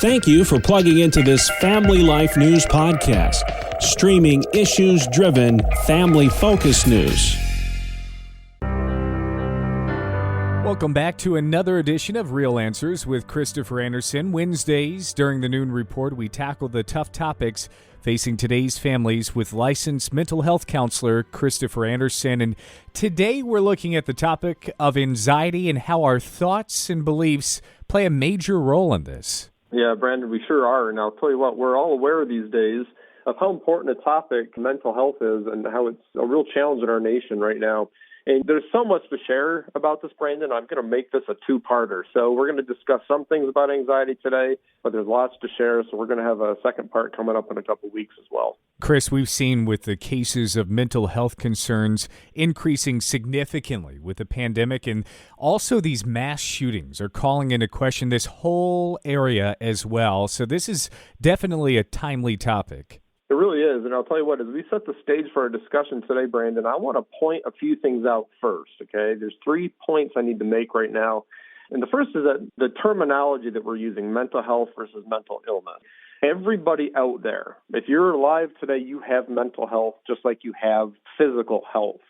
Thank you for plugging into this Family Life News podcast, streaming issues-driven, family-focused news. Welcome back to another edition of Real Answers with Christopher Anderson. Wednesdays during the Noon Report, we tackle the tough topics facing today's families with licensed mental health counselor Christopher Anderson. And today we're looking at the topic of anxiety and how our thoughts and beliefs play a major role in this. Yeah, Brandon, we sure are. And I'll tell you what, we're all aware these days of how important a topic mental health is and how it's a real challenge in our nation right now. And there's so much to share about this, Brandon. I'm going to make this a two-parter. So we're going to discuss some things about anxiety today, but there's lots to share. So we're going to have a second part coming up in a couple of weeks as well. Chris, we've seen with the cases of mental health concerns increasing significantly with the pandemic, and also these mass shootings are calling into question this whole area as well. So this is definitely a timely topic. It really is, and I'll tell you what, as we set the stage for our discussion today, Brandon, I want to point a few things out first, okay? There's 3 points I need to make right now, and the first is that the terminology that we're using, mental health versus mental illness. Everybody out there, if you're alive today, you have mental health just like you have physical health.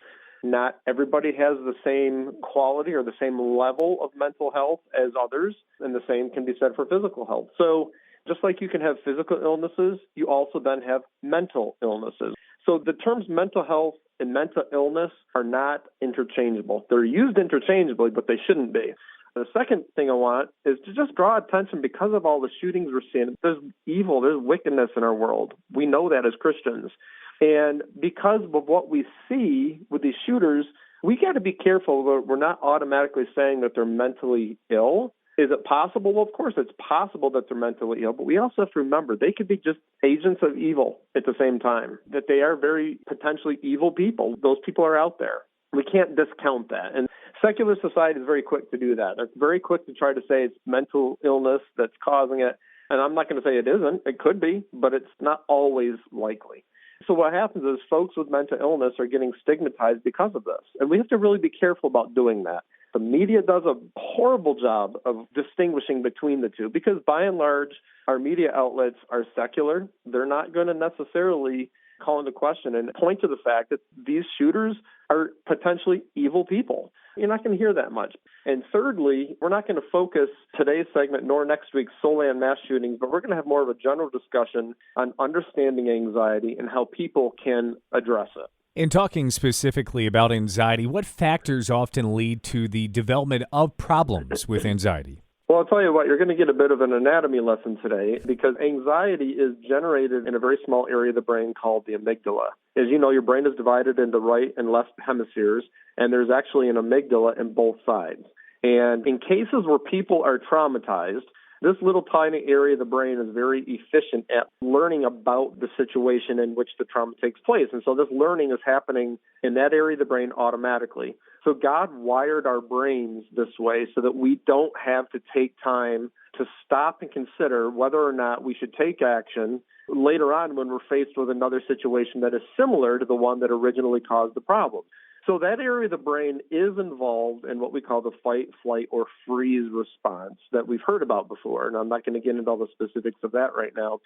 Not everybody has the same quality or the same level of mental health as others, and the same can be said for physical health. So just like you can have physical illnesses, you also then have mental illnesses. So the terms mental health and mental illness are not interchangeable. They're used interchangeably, but they shouldn't be. The second thing I want is to just draw attention because of all the shootings we're seeing. There's evil, there's wickedness in our world. We know that as Christians. And because of what we see with these shooters, we got to be careful that we're not automatically saying that they're mentally ill. Is it possible? Well, of course, it's possible that they're mentally ill, but we also have to remember they could be just agents of evil at the same time, that they are very potentially evil people. Those people are out there. We can't discount that. And secular society is very quick to do that. It's very quick to try to say it's mental illness that's causing it. And I'm not going to say it isn't. It could be, but it's not always likely. So what happens is folks with mental illness are getting stigmatized because of this. And we have to really be careful about doing that. The media does a horrible job of distinguishing between the two because by and large, our media outlets are secular. They're not going to necessarily call into question and point to the fact that these shooters are potentially evil people. You're not going to hear that much. And thirdly, we're not going to focus today's segment nor next week's solely on mass shootings, but we're going to have more of a general discussion on understanding anxiety and how people can address it. In talking specifically about anxiety, what factors often lead to the development of problems with anxiety? Well, I'll tell you what, you're going to get a bit of an anatomy lesson today because anxiety is generated in a very small area of the brain called the amygdala. As you know, your brain is divided into right and left hemispheres, and there's actually an amygdala in both sides. And in cases where people are traumatized, this little tiny area of the brain is very efficient at learning about the situation in which the trauma takes place. And so this learning is happening in that area of the brain automatically. So God wired our brains this way so that we don't have to take time to stop and consider whether or not we should take action later on when we're faced with another situation that is similar to the one that originally caused the problem. So that area of the brain is involved in what we call the fight, flight, or freeze response that we've heard about before. And I'm not going to get into all the specifics of that right now.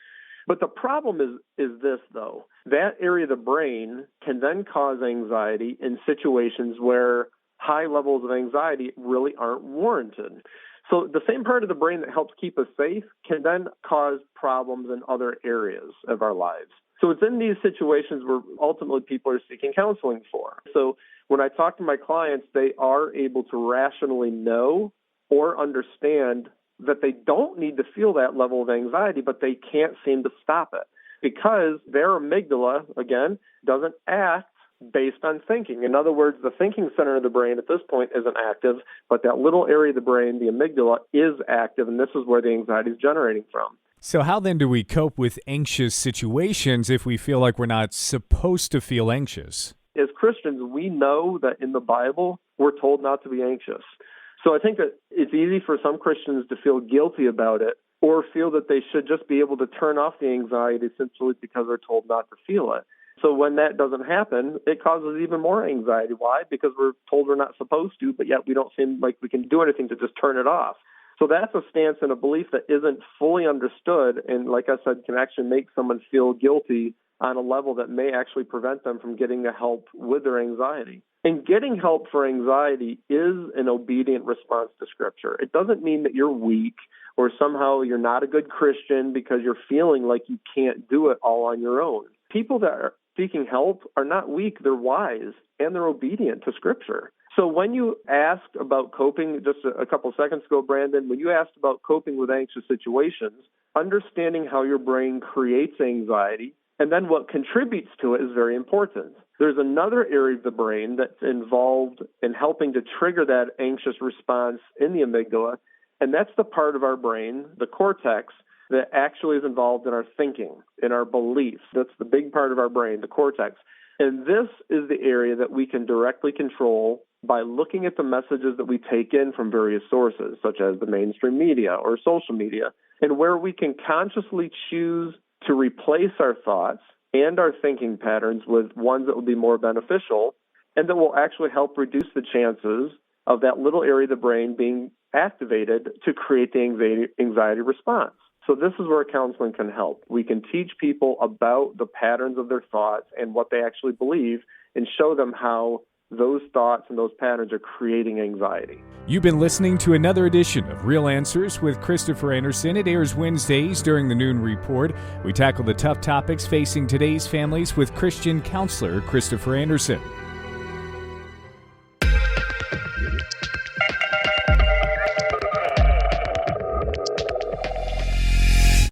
But the problem is this, though. That area of the brain can then cause anxiety in situations where high levels of anxiety really aren't warranted. So the same part of the brain that helps keep us safe can then cause problems in other areas of our lives. So it's in these situations where ultimately people are seeking counseling for. So when I talk to my clients, they are able to rationally know or understand that they don't need to feel that level of anxiety, but they can't seem to stop it because their amygdala, again, doesn't act based on thinking. In other words, the thinking center of the brain at this point isn't active, but that little area of the brain, the amygdala, is active, and this is where the anxiety is generating from. So how then do we cope with anxious situations if we feel like we're not supposed to feel anxious? As Christians, we know that in the Bible, we're told not to be anxious. So I think that it's easy for some Christians to feel guilty about it or feel that they should just be able to turn off the anxiety simply because they're told not to feel it. So when that doesn't happen, it causes even more anxiety. Why? Because we're told we're not supposed to, but yet we don't seem like we can do anything to just turn it off. So that's a stance and a belief that isn't fully understood and, like I said, can actually make someone feel guilty on a level that may actually prevent them from getting the help with their anxiety. And getting help for anxiety is an obedient response to Scripture. It doesn't mean that you're weak or somehow you're not a good Christian because you're feeling like you can't do it all on your own. People that are seeking help are not weak, they're wise, and they're obedient to Scripture. So when you asked about coping just a couple seconds ago, Brandon, when you asked about coping with anxious situations, understanding how your brain creates anxiety and then what contributes to it is very important. There's another area of the brain that's involved in helping to trigger that anxious response in the amygdala, and that's the part of our brain, the cortex, that actually is involved in our thinking, in our beliefs. That's the big part of our brain, the cortex. And this is the area that we can directly control by looking at the messages that we take in from various sources, such as the mainstream media or social media, and where we can consciously choose to replace our thoughts and our thinking patterns with ones that will be more beneficial and that will actually help reduce the chances of that little area of the brain being activated to create the anxiety response. So this is where counseling can help. We can teach people about the patterns of their thoughts and what they actually believe and show them how those thoughts and those patterns are creating anxiety. You've been listening to another edition of Real Answers with Christopher Anderson. It airs Wednesdays during the Noon Report. We tackle the tough topics facing today's families with Christian counselor Christopher Anderson.